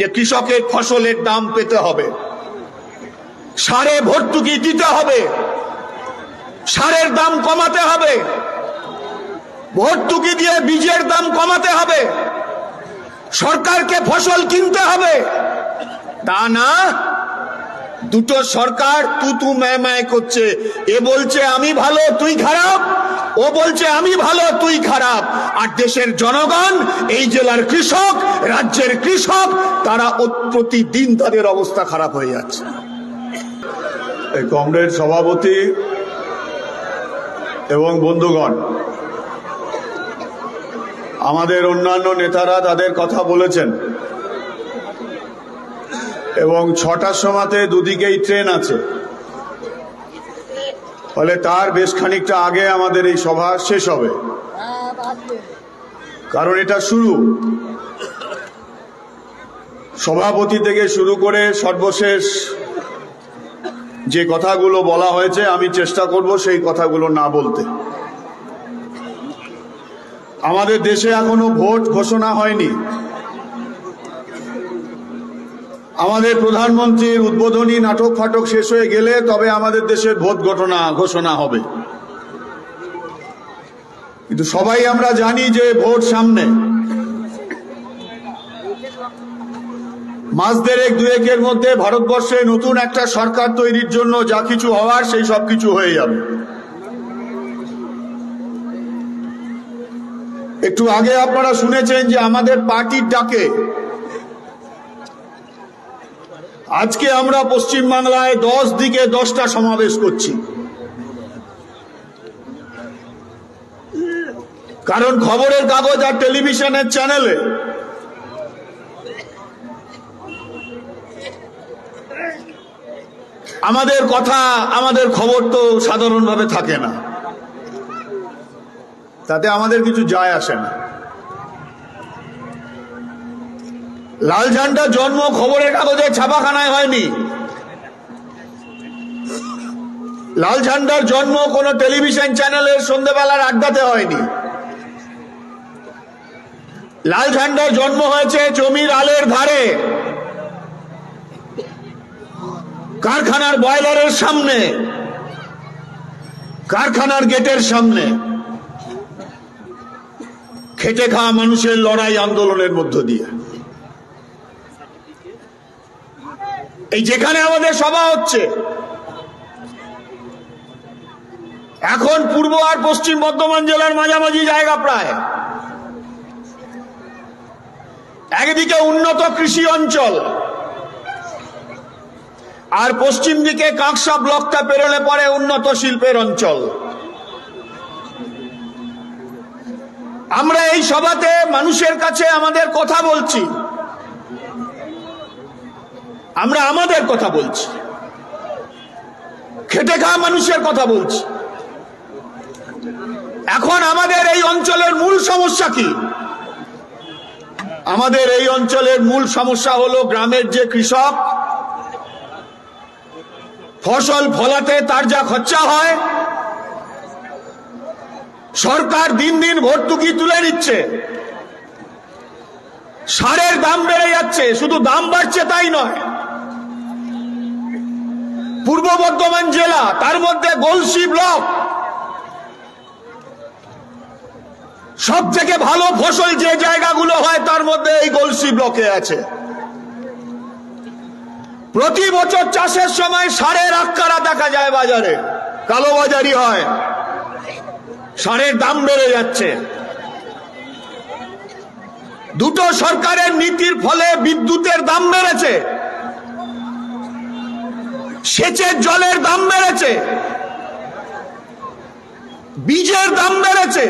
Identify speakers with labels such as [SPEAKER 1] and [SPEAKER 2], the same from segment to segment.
[SPEAKER 1] যে কৃষকের ফসলের দাম পেতে হবে, সারে ভর্তুকি দিতে হবে, সারের দাম কমাতে হবে, ভর্তুকি দিয়ে বীজের দাম কমাতে হবে, সরকারকে ফসল কিনতে হবে। তা না, দুটো সরকার তুতু ম্যায় করছে। এ বলছে আমি ভালো তুই খারাপ, ও বলছে আমি ভালো তুই খারাপ। আর দেশের জনগণ, এই জেলার কৃষক, রাজ্যের কৃষক, তারা প্রতিদিন তাদের অবস্থা খারাপ হয়ে যাচ্ছে।
[SPEAKER 2] এই কংগ্রেস সভাপতি এবং বন্ধুগণ, আমাদের অন্যান্য নেতারা তাদের কথা বলেছেন এবং 6টার সময়তে দুদিকেই ট্রেন আছে, ফলে তার বেশ খানিকটা আগে আমাদের এই সভা শেষ হবে। কারণ এটা শুরু, সভাপতি থেকে শুরু করে সর্বশেষ যে কথাগুলো বলা হয়েছে আমি চেষ্টা করব সেই কথাগুলো না বলতে। আমাদের দেশে এখনো ভোট ঘোষণা হয়নি। আমাদের প্রধানমন্ত্রীর উদ্বোধনী নাটক ফাটক শেষ হয়ে গেলে তবে আমাদের দেশের ভোট ঘোষণা হবে। কিন্তু সবাই আমরা জানি যে ভোট সামনে, মাস দেড়েক দুয়েকের মধ্যে ভারতবর্ষে নতুন একটা সরকার তৈরির জন্য যা কিছু হওয়ার সেই সব কিছু হয়ে যাবে। একটু আগে আপনারা শুনেছেন যে আমাদের পার্টির ডাকে আজকে আমরা পশ্চিমবাংলায় 10 দিকে 10টা সমাবেশ করছি। কারণ খবরের কাগজ আর টেলিভিশনের চ্যানেলে আমাদের কথা, আমাদের খবর তো সাধারণভাবে থাকে না, তাতে আমাদের কিছু যায় আসে না। লাল ঝান্ডার জন্ম খবরের কাগজে ছাপাখানায় হয়নি, লাল ঝান্ডার জন্ম কোন টেলিভিশন চ্যানেলের সন্ধ্যেবেলার আড্ডাতে হয়নি। লাল ঝান্ডার জন্ম হয়েছে জমির আলের ধারে, কারখানার বয়লারের সামনে, কারখানার গেটের সামনে, খেটে খাওয়া মানুষের লড়াই আন্দোলনের মধ্য দিয়ে। এই যেখানে আমাদের সভা হচ্ছে, এখন পূর্ব আর পশ্চিম বর্ধমান জেলার মাঝামাঝি জায়গা প্রায়। একদিকে উন্নত কৃষি অঞ্চল, আর পশ্চিম দিকে কাঁকসা ব্লকটা পেরোলে পরে উন্নত শিল্পের অঞ্চল। আমরা এই সভাতে মানুষের কাছে আমাদের কথা বলছি, আমরা আমাদের কথা বলছি, খেটে খাওয়া মানুষের কথা বলছি। এখন আমাদের এই অঞ্চলের মূল সমস্যা কি? আমাদের এই অঞ্চলের মূল সমস্যা হলো গ্রামের যে কৃষক, ফসল ফলাতে তার যা খরচা হয়, সরকার দিন দিন ভর্তুকি তুলে নিচ্ছে, সারের দাম বেড়ে যাচ্ছে, শুধু দাম বাড়ছে তাই নয়, পূর্ব বর্ধমান জেলা, তার মধ্যে গলসি ব্লক, সব থেকে ভালো ফসল যে জায়গাগুলো হয় তার মধ্যে এই গলসি ব্লকে আছে। প্রতি বছর চাষের সময় সারের আক্কারা দেখা যায় বাজারে, কালোবাজারি হয়, সারের দাম বেড়ে যাচ্ছে। দুটো সরকারের নীতির ফলে বিদ্যুতের দাম বেড়েছে, সেচের জলের দাম বেড়েছে, বীজের দাম বেড়েছে।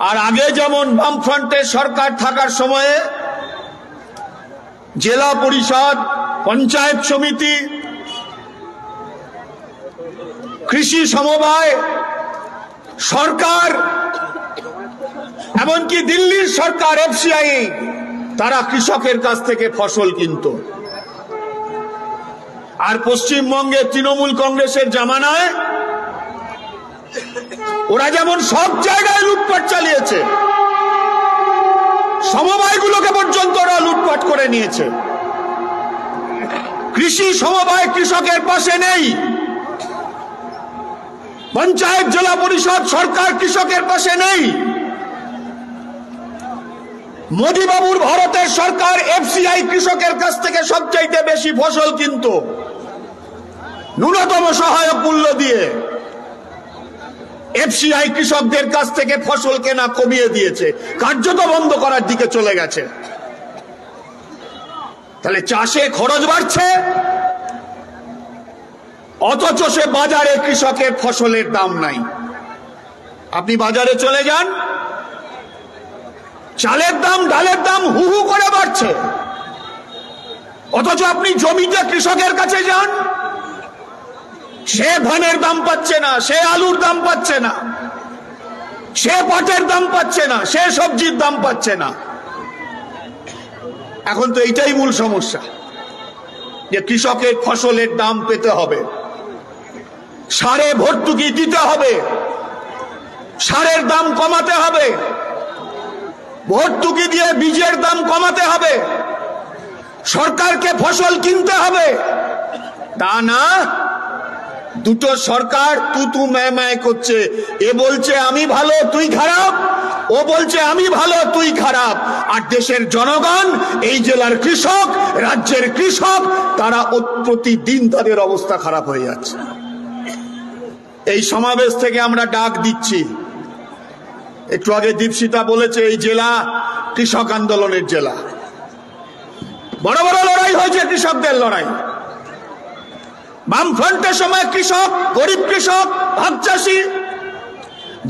[SPEAKER 2] আর আগে যেমন বামফ্রন্টের সরকার থাকার সময়ে জেলা পরিষদ, পঞ্চায়েত সমিতি, কৃষি সমবায়, সরকার, এমনকি দিল্লির সরকার এফসিআই, তারা কৃষকের কাছ থেকে ফসল কিনত। আর পশ্চিমবঙ্গে তৃণমূল কংগ্রেসের জামানায় ওরা যেমন সব জায়গায় লুটপাট চালিয়েছে, সমবায়গুলোকে পর্যন্ত ওরা
[SPEAKER 1] নিয়েছে। কৃষি সমবায় কৃষকের পাশে নেই, পঞ্চায়েত জেলা পরিষদ সরকার কৃষকের পাশে নেই। মোদী বাবুর ভারতের সরকার এফসিআই কৃষকের কাছ থেকে সবচাইতে বেশি ফসল কিনত ন্যূনতম সহায়ক মূল্য দিয়ে। এফসিআই কৃষকদের কাছ থেকে ফসল কেনা কমিয়ে দিয়েছে, কার্যত বন্ধ করার দিকে চলে গেছে। তাহলে চাষে খরচ বাড়ছে, অথচ সে বাজারে কৃষকের ফসলের দাম নাই। আপনি বাজারে চলে যান, চালের দাম ডালের দাম হু হু করে বাড়ছে, অথচ আপনি জমিতে কৃষকের কাছে যান, সে ধানের দাম পাচ্ছে না, সে আলুর দাম পাচ্ছে না, সে পাটের দাম পাচ্ছে না, সে সবজির দাম পাচ্ছে না। এখন তো এইটাই মূল সমস্যা, যে কৃষকের ফসলের দাম পেতে হবে, সারে ভর্তুকি দিতে হবে, সারের দাম কমাতে হবে, ভর্তুকি দিয়ে বীজের দাম কমাতে হবে, সরকারকে ফসল কিনতে হবে। তা না, দুটো সরকার তুতু ম্যায় করছে। এ বলছে আমি ভালো তুই খারাপ, ও বলছে আমি ভালো তুই খারাপ। আর দেশের জনগণ, এই জেলার কৃষক, রাজ্যের কৃষক, তারা প্রতিদিন তাদের অবস্থা খারাপ হয়ে যাচ্ছে। এই সমাবেশ থেকে আমরা ডাক দিচ্ছি, একটু আগে দীপশিতা বলেছে এই জেলা কৃষক আন্দোলনের জেলা, বড় বড় লড়াই হয়েছে, কৃষকদের লড়াই। বামফ্রন্টের সময় কৃষক, গরিব কৃষক, ভাগ চাষি,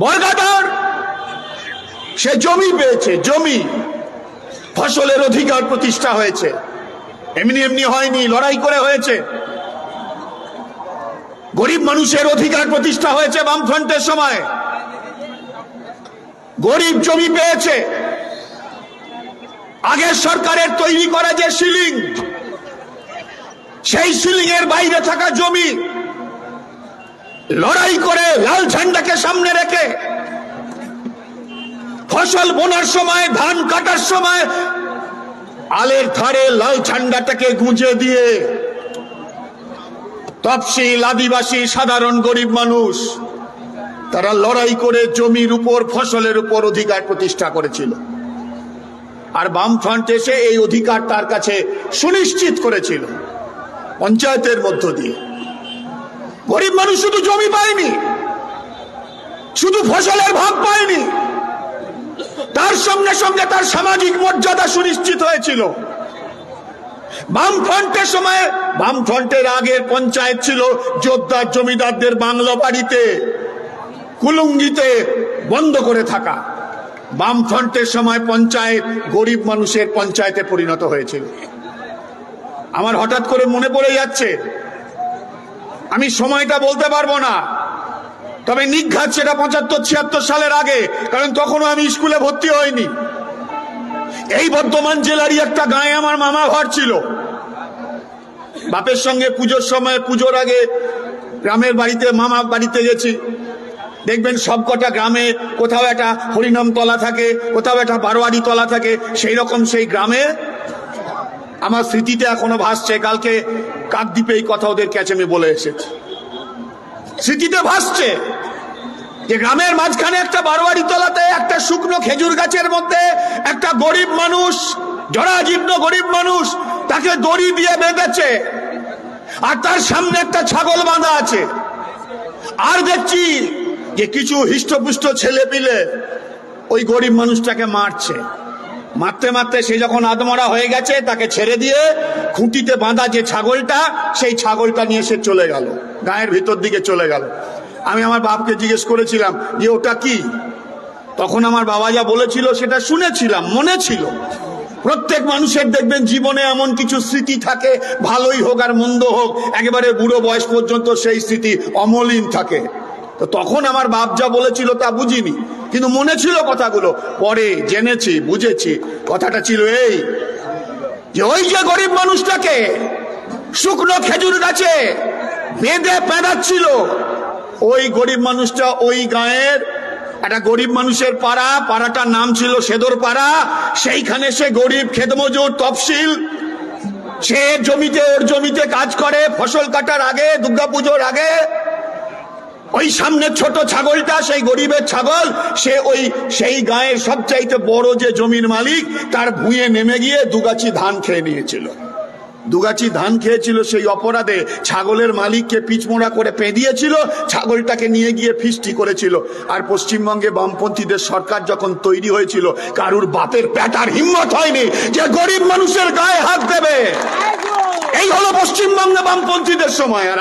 [SPEAKER 1] বর্গাদার, সে জমি পেয়েছে, জমি, ফসলের অধিকার প্রতিষ্ঠা হয়েছে, এমনি এমনি হয়নি, লড়াই করে হয়েছে। গরিব মানুষের অধিকার প্রতিষ্ঠা হয়েছে বামফ্রন্টের সময়, গরিব জমি পেয়েছে। আগের সরকারের তৈরি করা যে সিলিং, সেই সিলিং এর বাইরে থাকা জমি লড়াই করে লাল ঝান্ডাকে সামনে রেখে ফসল বোনার সময়, ধান কাটার সময় আলের ধারে লাল ঝান্ডাটাকে গুঁজে দিয়ে তফসিল, আদিবাসী, সাধারণ গরিব মানুষ তারা লড়াই করে জমির উপর, ফসলের উপর অধিকার প্রতিষ্ঠা করেছিল। আর বামফ্রন্ট এসে এই অধিকার তার কাছে সুনিশ্চিত করেছিল পঞ্চায়েতের মধ্য দিয়ে। গরিব মানুষ শুধু জমি পায়নি, শুধু ফসলের ভাগ পায়নি, তার সঙ্গে সঙ্গে তার সামাজিক মর্যাদা সুনিশ্চিত হয়েছিল। বামফ্রন্টের সময়, বামফ্রন্টের আগের পঞ্চায়েত ছিল জোরদার জমিদারদের বাংলো বাড়িতে, কুলুঙ্গিতে বন্ধ করে থাকা। বামফ্রন্টের সময় পঞ্চায়েত গরিব মানুষের পঞ্চায়েতে পরিণত হয়েছিল। আমার হঠাৎ করে মনে পড়ে যাচ্ছে, আমি সময়টা বলতে পারবো না, তবে নিঘাত সেটা ৭৫-৭৬ সালের আগে, কারণ তখনও আমি স্কুলে ভর্তি হইনি। এই বর্ধমান জেলারই একটা গাঁয়ে আমার মামা ঘর ছিল। বাপের সঙ্গে পুজোর সময়, পুজোর আগে গ্রামের বাড়িতে, মামা বাড়িতে গেছি। দেখবেন সবকটা গ্রামে কোথাও একটা হরিনাম তলা থাকে, কোথাও একটা বারোয়ারি তলা থাকে। সেই রকম সেই গ্রামে আমার স্মৃতিতে এখনো ভাসছে, কালকে কাকদ্বীপে এই কথা ওদের কাছে আমি বলে এসেছি, স্মৃতিতে ভাসছে যে গ্রামের মাঝখানে একটা বারোয়ারি তলাতে একটা শুকনো খেজুর গাছের মধ্যে একটা গরিব মানুষ, জরাজীর্ণ গরিব মানুষ, তাকে দড়ি দিয়ে বেঁধেছে, আর তার সামনে একটা ছাগল বাঁধা আছে। আর দেখছি যে কিছু হৃষ্টপুষ্ট ছেলে পিলে ওই গরিব মানুষটাকে মারছে। মারতে মারতে সে যখন আদমরা হয়ে গেছে, তাকে ছেড়ে দিয়ে খুঁটিতে বাঁধা যে ছাগলটা, সেই ছাগলটা নিয়ে সে চলে গেল, গায়ের ভিতর দিকে চলে গেল। আমি আমার বাপকে জিজ্ঞেস করেছিলাম যে ওটা কি। তখন আমার বাবা যা বলেছিল সেটা শুনেছিলাম, মনে ছিল। প্রত্যেক মানুষের দেখবেন জীবনে এমন কিছু স্মৃতি থাকে, ভালোই হোক আর মন্দ হোক, একেবারে বুড়ো বয়স পর্যন্ত সেই স্মৃতি অমলিন থাকে। তো তখন আমার বাপ যা বলেছিল তা বুঝিনি, কিন্তু মনে ছিল কথাগুলো। পরে জেনেছি, বুঝেছি। কথাটা ছিল এই যে ওই যে গরিব মানুষটাকে শুকনো খেজুর গাছে বেঁধে পেঁধাচ্ছিল, ওই গরিব মানুষটা ওই গাঁয়ের একটা গরিব মানুষের পাড়া, পাড়াটার নাম ছিল সেদর পাড়া। সেইখানে সে গরিব খেতমজুর তফসিল, সে জমিতে ওর জমিতে কাজ করে ফসল কাটার আগে, দুর্গাপুজোর আগে। ওই সামনে ছোট ছাগলটা সেই গরিবের ছাগল, সে সেই গায়ের সবচাইতে বড় যে জমির মালিক তার ভুঁয়ে নেমে গিয়ে দুগাছি ধান খেয়ে নিয়েছিল। দুগাছি ধান খেয়েছিল, সেই অপরাধে ছাগলের মালিককে পিচমোড়া করে পেঁদিয়েছিল, ছাগলটাকে নিয়ে গিয়ে ফিস্টি করেছিল। আর পশ্চিমবঙ্গে বামপন্থীদের সরকার যখন তৈরি হয়েছিল, কারুর বাপের পেটার হিম্মত হয়নি যে গরিব মানুষের গায়ে হাত দেবে। এই হলো পশ্চিমবঙ্গে বামপন্থীদের সময়। আর